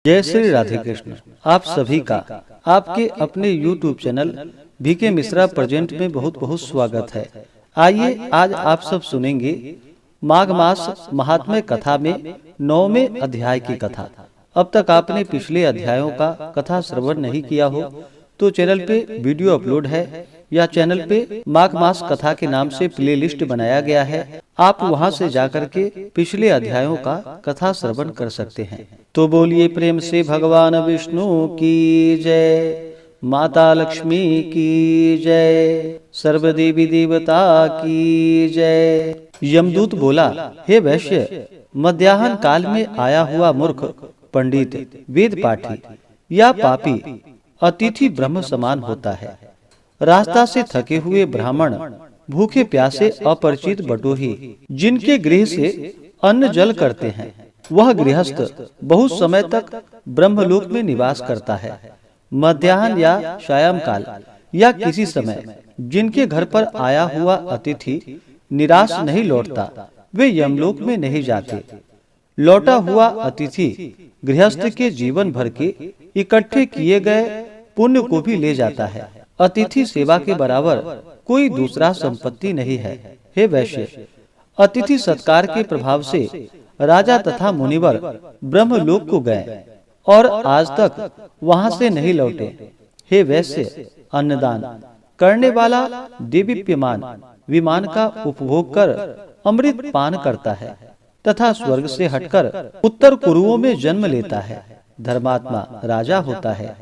जय श्री राधे कृष्ण। आप सभी का आपके अपने YouTube channel B K Mishra present में बहुत बहुत स्वागत है। आइए आज आप सब सुनेंगे माघ मास महात्म्य कथा में 9वें अध्याय की कथा। अब तक आपने पिछले अध्यायों का कथा श्रवण नहीं किया हो तो चैनल पे वीडियो अपलोड है या चैनल पे माघ मास कथा के नाम से प्लेलिस्ट बनाया गया है। आप वहां से जाकर के पिछले अध्यायों का कथा श्रवण कर सकते हैं। तो बोलिए प्रेम से भगवान विष्णु की जय, माता लक्ष्मी की जय, सर्व देवी देवता की जय। यमदूत बोला, हे वैश्य, मध्याह्न काल में आया हुआ मूर्ख पंडित, वेद पाठी या पापी अतिथि ब्रह्म समान होता है। रास्ता से थके हुए ब्राह्मण, भूखे प्यासे अपरिचित बटोही जिनके गृह से अन्न जल करते हैं, वह गृहस्थ बहुत समय तक ब्रह्मलोक में निवास करता है। मध्याह्न या सायं काल या किसी समय जिनके घर पर आया हुआ अतिथि निराश नहीं लौटता, वे यमलोक में नहीं जाते। लौटा हुआ अतिथि गृहस्थ के जीवन भर के इकट्ठे किए गए पुण्य को भी ले जाता है। अतिथि सेवा के बराबर कोई दूसरा संपत्ति नहीं है। हे वैश्य, अतिथि सत्कार के प्रभाव से राजा तथा मुनिवर ब्रह्मलोक को गए और आज तक वहां से नहीं लौटे। हे वैश्य, अन्नदान करने वाला देदीप्यमान विमान का उपभोग कर अमृत पान करता है तथा स्वर्ग से हटकर उत्तर कुरुओं में जन्म लेता है। धर्मात्मा राजा होता है।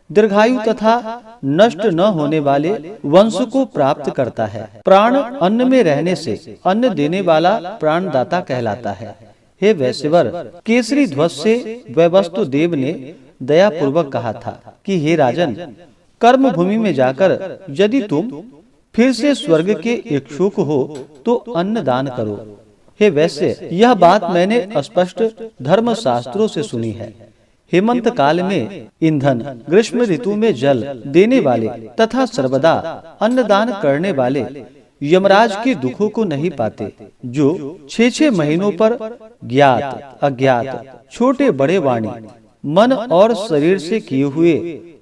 दीर्घायु तथा नष्ट न होने वाले वंश को प्राप्त करता है। प्राण अन्न में रहने से अन्न देने वाला प्राणदाता कहलाता है। हे वैश्यवर, केसरी ध्वज से वैवस्तु देव ने दया पूर्वक कहा था कि हे राजन, कर्म भूमि में जाकर यदि तुम फिर से स्वर्ग के इच्छुक हो तो अन्न दान करो। हे वैश्य, यह बात मैंने स्पष्ट धर्म शास्त्रों से सुनी है। हेमंत काल में ईंधन, ग्रीष्म ऋतु में जल देने वाले तथा सर्वदा अन्नदान करने वाले यमराज के दुखों को नहीं पाते। जो 6 महीनों पर ज्ञात अज्ञात छोटे बड़े वाणी, मन और शरीर से किए हुए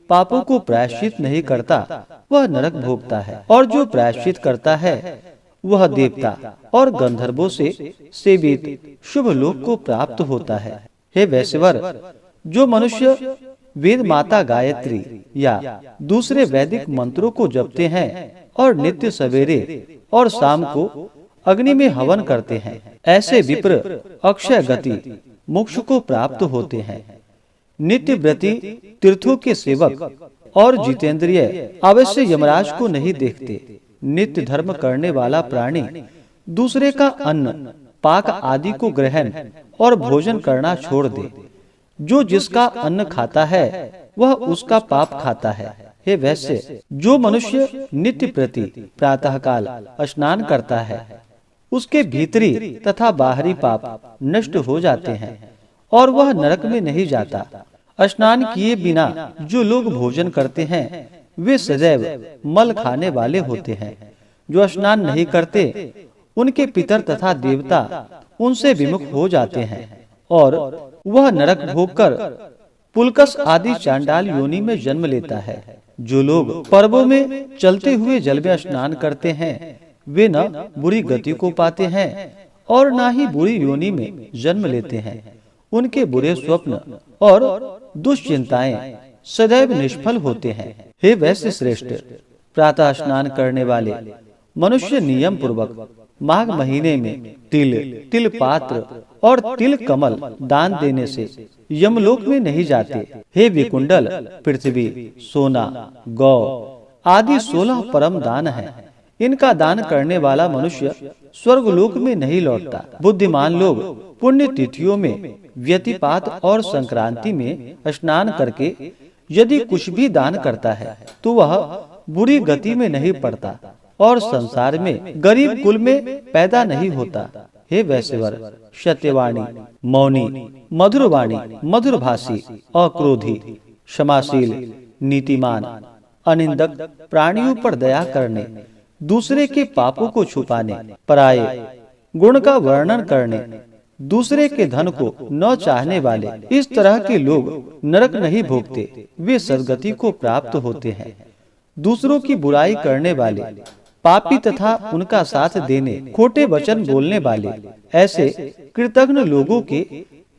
पापों को प्रायश्चित नहीं करता, वह नरक भोगता है। और जो प्रायश्चित करता है वह देवता और गंधर्वों से सेवित शुभ लोक को प्राप्त होता है। हे वैश्यवर, जो मनुष्य वेद माता गायत्री या दूसरे वैदिक मंत्रों को जपते हैं और नित्य सवेरे और शाम को अग्नि में हवन करते हैं, ऐसे विप्र अक्षय गति मोक्ष को प्राप्त होते हैं। नित्य व्रती, तीर्थों के सेवक और जितेंद्रिय अवश्य यमराज को नहीं देखते। नित्य धर्म करने वाला प्राणी दूसरे का अन्न, पाक आदि को ग्रहण और भोजन करना छोड़ दे। जो जिसका अन्न खाता है वह उसका पाप खाता है। हे वैश्य, जो मनुष्य नित्य प्रति प्रातः काल स्नान करता है, उसके भीतरी तथा बाहरी पाप नष्ट हो जाते हैं और वह नरक में नहीं जाता। स्नान किए बिना जो लोग भोजन करते हैं वे सदैव मल खाने वाले होते हैं। जो स्नान नहीं करते उनके पितर तथा देवता उनसे विमुख हो जाते हैं और वह नरक भोगकर पुलकस आदि चांडाल योनि में जन्म लेता है। जो लोग पर्वों में चलते हुए जल में स्नान करते हैं वे न बुरी गति को पाते हैं और न ही बुरी योनि में जन्म लेते हैं। उनके बुरे स्वप्न और दुश्चिंताएं सदैव निष्फल होते हैं। हे वैश्य श्रेष्ठ, प्रातः स्नान करने वाले मनुष्य नियम पूर्वक माघ महीने में तिल, तिल पात्र और तिल कमल दान देने से यमलोक में नहीं जाते। हे विकुंडल, पृथ्वी, सोना, गौ आदि 16 परम दान हैं। इनका दान करने वाला मनुष्य स्वर्गलोक में नहीं लौटता। बुद्धिमान लोग पुण्य तिथियों में व्यतिपात और संक्रांति में स्नान करके यदि कुछ भी दान करता है तो वह बुरी गति में नहीं पड़ता और संसार में गरीब कुल में पैदा नहीं होता। हे वैश्यवर, सत्यवाणी, मौनी, मधुरवाणी, मधुरभाषी, अक्रोधी, क्षमाशील, नीतिमान, अनिंदक, प्राणियों पर दया करने, दूसरे के पापों को छुपाने, पराये गुण का वर्णन करने, दूसरे के धन को न चाहने वाले इस तरह के लोग नरक नहीं भोगते, वे सदगति को प्राप्त होते हैं। दूसरों की बुराई करने वाले, पापी तथा उनका साथ देने, खोटे वचन बोलने वाले, ऐसे कृतघ्न लोगों के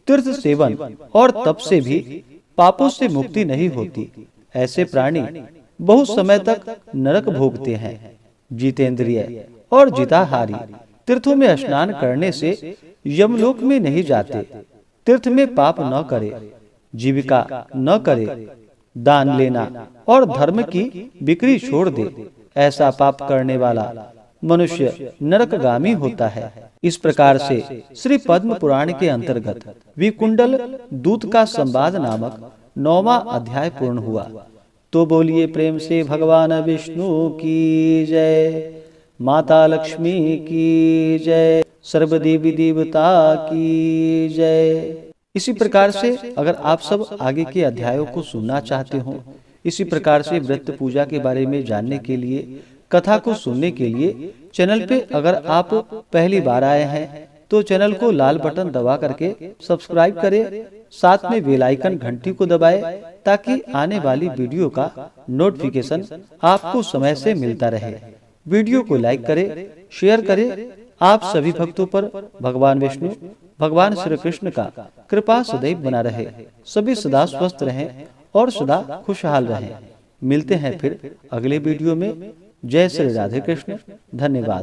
तीर्थ सेवन और तप से भी पापों से मुक्ति नहीं होती। ऐसे प्राणी बहुत समय तक नरक भोगते हैं। जितेंद्रिय और जिताहारी तीर्थों में स्नान करने से यमलोक में नहीं जाते। तीर्थ में पाप न करे, जीविका न करे, दान लेना और धर्म की बिक्री छोड़ दे, ऐसा पाप करने वाला मनुष्य नरकगामी होता है। इस प्रकार से श्री पद्म पुराण के अंतर्गत विकुंडल दूत का संवाद नामक 9वां अध्याय पूर्ण हुआ। तो बोलिए प्रेम से भगवान विष्णु की जय, माता लक्ष्मी की जय, सर्व देवी देवता की जय। इसी प्रकार से अगर आप सब आगे के अध्यायों को सुनना चाहते हो, इसी प्रकार से व्रत पूजा के बारे में जानने के लिए, कथा को सुनने के लिए चैनल पे अगर आप पहली बार आए हैं तो चैनल को लाल बटन दबा करके सब्सक्राइब करें, साथ में बेल आइकन घंटी को दबाएं ताकि आने वाली वीडियो का नोटिफिकेशन आपको समय से मिलता रहे। वीडियो को लाइक करें, शेयर करें। आप सभी भक्तों पर भगवान विष्णु, भगवान श्री कृष्ण का कृपा सदैव बना रहे। सभी सदा स्वस्थ रहें और सदा खुशहाल रहें। मिलते हैं फिर अगले वीडियो में। जय श्री राधे कृष्ण। धन्यवाद।